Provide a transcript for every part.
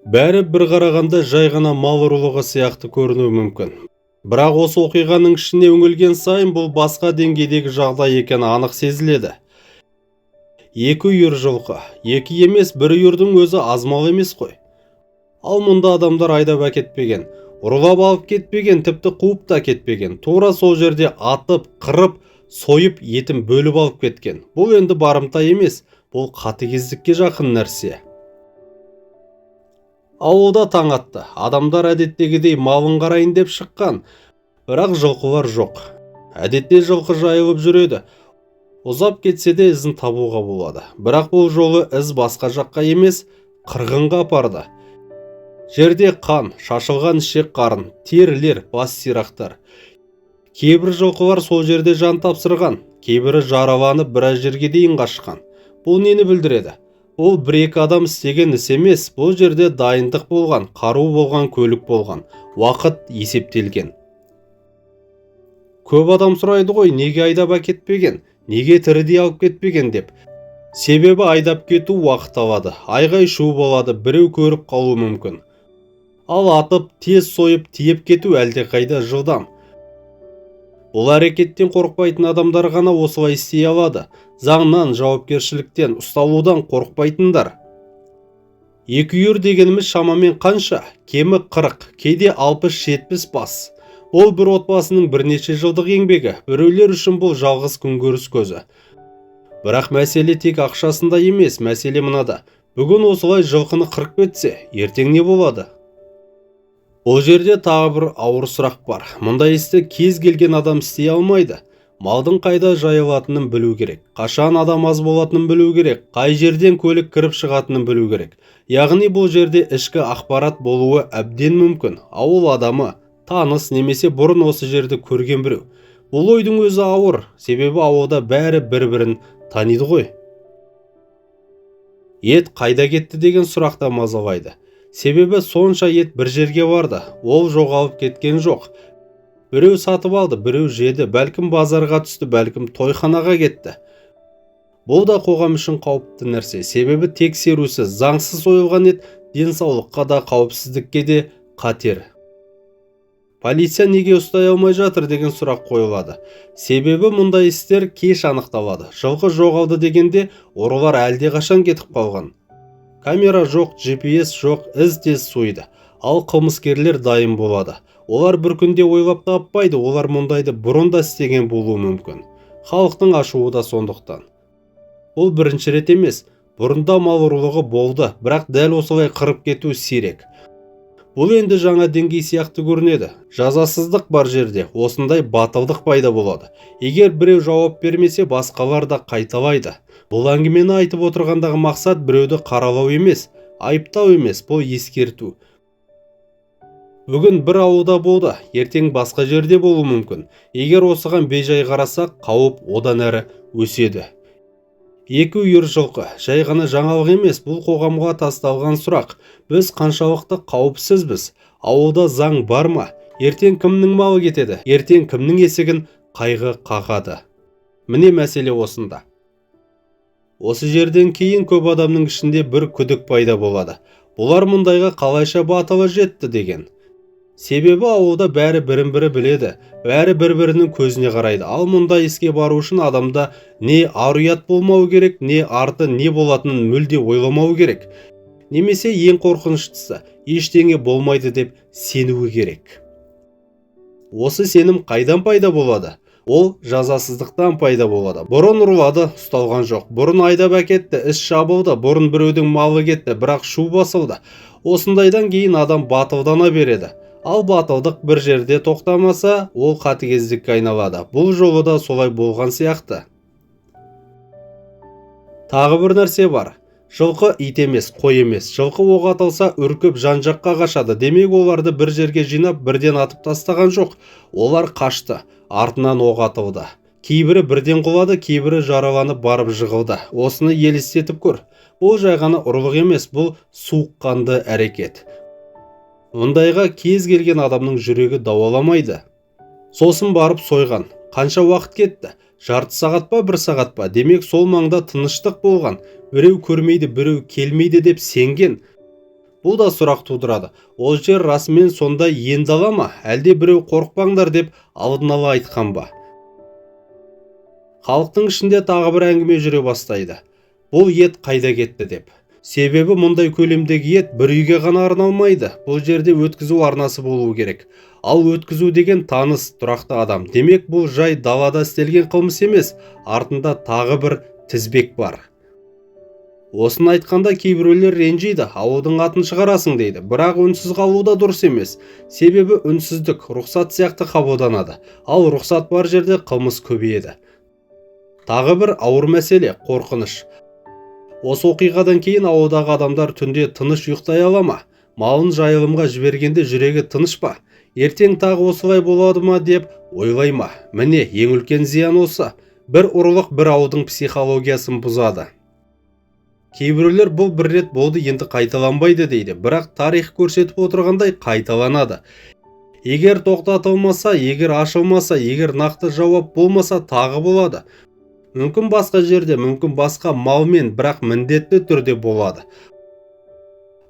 Бәрі бір қарағанда жай ғана мал ұрлығы сияқты көрінуі мүмкін. Бірақ осы оқиғаның ішіне үңілген сайын бұл басқа деңгейдегі жағдай екені анық сезіледі. Екі үйір жылқы, екі емес бір үйірдің өзі аз мал емес қой. Ал мұнда адамдар айдап әкетпеген, ұрлап алып кетпеген, тіпті қуып та кетпеген. Тура сол жерде атып, қырып, сойып, етін бөліп алып кеткен. Бұл енді барымта емес, бұл қатыгездікке жақын нәрсе. Ауылда таң атты. Адамдар әдеттегідей малын қарайын деп шыққан. Бірақ жылқылар жоқ. Әдетте жылқы жайылып жүреді. Ұзап кетсе де ізін табуға болады. Бірақ бұл жолы із басқа жаққа емес, қырғынға апарды. Жерде қан, шашылған ішек қарын, терілер, бас сирақтар. Кейбір жылқылар сол жерде жан тапсырған, кейбірі жараланып біраз жерге дейін қашқан. Бұл нені білдіреді? Ол бір-екі адам істеген іс емес, бұл жерде дайындық болған, қару болған, көлік болған, уақыт есептелген. Көп адам сұрайды ғой, неге айдап әкетпеген, неге тірідей алып кетпеген деп. Себебі айдап кету уақыт алады, айғай-шу болады, біреу көріп қалуы мүмкін. Ал атып, тез сойып, тиеп кету әлдеқайда жылдам. Бұл әрекеттен қорықпайтын адамдар ғана осылай істей алады. Заңнан, жауапкершіліктен, ұсталудан қорықпайтындар. Екі үйір дегеніміз шамамен қанша? Кемі 40, кейде 60-70 бас. Ол бір отбасының бірнеше жылдық еңбегі. Біреулер үшін бұл жалғыз күнкөріс көзі. Бірақ мәселе тек ақшасында емес, мәселе мынада. Бүгін осылай жылқыны қырып кетсе, ертең не болады? Бұл жерде тағы бір ауыр сұрақ бар. Мұндай істі кез келген адам істей алмайды. Малдың қайда жайылатынын білу керек. Қашан адам аз болатынын білу керек. Қай жерден көлік кіріп шығатынын білу керек. Яғни бұл жерде ішкі ақпарат болуы әбден мүмкін. Ауыл адамы, таныс немесе бұрын осы жерді көрген біреу. Бұл ойдың өзі ауыр, себебі ауылда бәрі бір-бірін таниды ғой. Ет қайда кетті деген сұрақта мазалайды. Себебі сонша ет бір жерге барды, ол жоғалып кеткен жоқ. Біреу сатып алды, біреу жеді, бәлкім базарға түсті, бәлкім тойханаға кетті. Бұл да қоғам үшін қауіпті нәрсе, себебі тексерусіз, заңсыз сойылған ет денсаулыққа да, қауіпсіздікке де қатер. Полиция неге ұстай алмай жатыр деген сұрақ қойылады. Себебі мұндай істер кеш анықталады. Жылқы жоғалды дегенде ұрылар әлдеқашан кетіп қалған. Камера жоқ, GPS жоқ, із тез суиды. Ал қылмыскерлер дайын болады. Олар бір күнде ойлап таппайды, олар мұндайды бұрын да істеген болуы мүмкін. Халықтың ашуы да сондықтан. Бұл бірінші рет емес, бұрында мал ұрлығы болды, бірақ дәл осылай қырып кету сирек. Бұл енді жаңа деңгей сияқты көрінеді. Жазасыздық бар жерде, осындай батылдық пайда болады. Егер біреу жауап бермесе, басқалар да қайталайды. Бұл әңгімені айтып отырғандағы мақсат біреуді қаралау емес, айыптау емес, бұл ескерту. Бүгін бір ауылда болды, ертең басқа жерде болуы мүмкін. Егер осыған бейжай қарасақ, қауіп одан әрі өседі. Екі үйір жылқы, жай ғана жаңалық емес, бұл қоғамға тасталған сұрақ. Біз қаншалықты қауіпсізбіз? Ауылда заң бар ма? Ертең кімнің малы кетеді? Ертең кімнің есігін қайғы қағады? Міне мәселе осында. Осы жерден кейін көп адамның ішінде бір күдік пайда болады. Бұлар мұндайға қалайша батылы жетті деген. Себебі ауылда бәрі бірін-бірі біледі, бәрі бір-бірінің көзіне қарайды. Ал мұндай іске бару үшін адамда не ар-ұят болмау керек, не арты не болатынын мүлде ойламау керек. Немесе ең қорқыныштысы, ештеңе болмайды деп сенуі керек. Осы сенім қайдан пайда болады? Ол жазасыздықтан пайда болады. Бұрын ұрлады, ұсталған жоқ. Бұрын айдап әкетті, іс жабылды. Бұрын біреудің малы кетті, бірақ шу басылды. Осындайдан кейін адам батылдана береді. Ал батылдық бір жерде тоқтамаса, ол қатыгездікке айналады. Бұл жолы да солай болған сияқты. Тағы бір нәрсе бар. Жылқы ит емес, қой емес. Жылқы оқ атылса үркіп жан-жаққа қашады. Демек оларды бір жерге жинап, бірден атып тастаған жоқ. Олар қашты, артынан оқ атылды. Кейбірі бірден құлады, кейбірі жараланып барып жығылды. Осыны елестетіп көр. Бұл жай ғана ұрлық емес, бұл суыққанды әрекет. Мұндайға кез келген адамның жүрегі дауаламайды. Сосын барып сойған. Қанша уақыт кетті? Жарты сағат па, 1 сағат па? Демек сол маңда тыныштық болған. Біреу көрмейді, біреу келмейді деп сенген. Бұл да сұрақ тудырады. Ол жер расымен сонда енді ала ма, әлде біреу қорықпаңдар деп алдын ала айтқан ба? Халықтың ішінде тағы бір әңгіме жүре бастайды. Бұл ет қайда кетті деп. Себебі мұндай көлемдегі ет бір үйге ғана арналмайды. Бұл жерде өткізу арнасы болуы керек. Ал өткізу деген таныс, тұрақты адам. Демек бұл жай далада істелген қылмыс емес, артында тағы бір тізбек бар. Осыны айтқанда кейбіреулер ренжиді, ауылдың атын шығарасың дейді. Бірақ үнсіз қалу да дұрыс емес. Себебі үнсіздік рұқсат сияқты қабылданады. Ал рұқсат бар жерде қылмыс көбейеді. Тағы бір ауыр мәселе – қорқыныш. Осы оқиғадан кейін ауылдағы адамдар түнде тыныш ұйықтай ала ма? Малын жайылымға жібергенде жүрегі тыныш па? Ертең тағы осылай болады ма деп ойлай ма? Міне, ең үлкен зиян осы. Бір ұрлық бір ауылдың психологиясын бұзады. Кейбіреулер бұл бір рет болды, енді қайталанбайды дейді, бірақ тарих көрсетіп отырғандай қайталанады. Егер тоқтатылмаса, егер ашылмаса, егер нақты жауап болмаса, тағы болады. Мүмкін басқа жерде, мүмкін басқа малмен, бірақ міндетті түрде болады.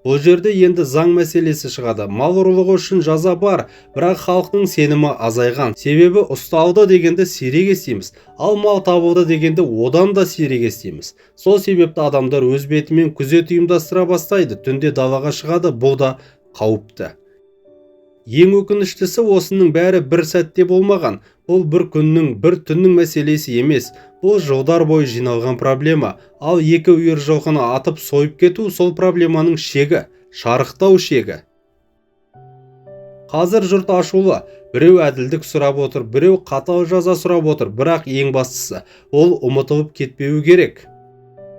Бұл жерде енді заң мәселесі шығады. Мал ұрлығы үшін жаза бар, бірақ халықтың сенімі азайған. Себебі ұсталды дегенде сирек естиміз, ал мал табылды дегенде одан да сирек естиміз. Сол себепті адамдар өз бетімен күзет ұйымдастыра бастайды, түнде далаға шығады, бұл да қауіпті. Ең өкініштісі осының бәрі бір сәтте болмаған. Бұл бір күннің, бір түннің мәселесі емес. Бұл жылдар бойы жиналған проблема. Ал 2 үйір жылқыны атып сойып кету сол проблеманың шегі, шарықтау шегі. Қазір жұрт ашулы. Біреу әділдік сұрап отыр, біреу қатал жаза сұрап отыр, бірақ ең бастысы, ол ұмытылып кетпеуі керек.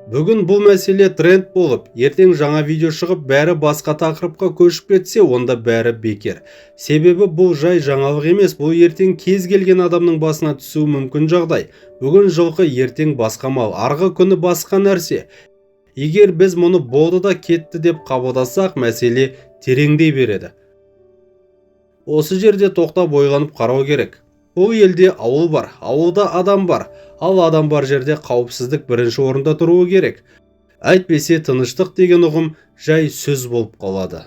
Бүгін бұл мәселе тренд болып, ертең жаңа видео шығып, бәрі басқа тақырыпқа көшіп кетсе, онда бәрі бекер. Себебі бұл жай жаңалық емес, бұл ертең кез келген адамның басына түсуі мүмкін жағдай. Бүгін жылқы, ертең басқа мал, арғы күні басқа нәрсе. Егер біз мұны болды да кетті деп қабылдасақ, мәселе тереңдей береді. Осы жерде тоқтап ойланып қарау керек. Бұл елде ауыл бар, ауылда адам бар, ал адам бар жерде қауіпсіздік бірінші орында тұруы керек. Әйтпесе тыныштық деген ұғым жай сөз болып қалады.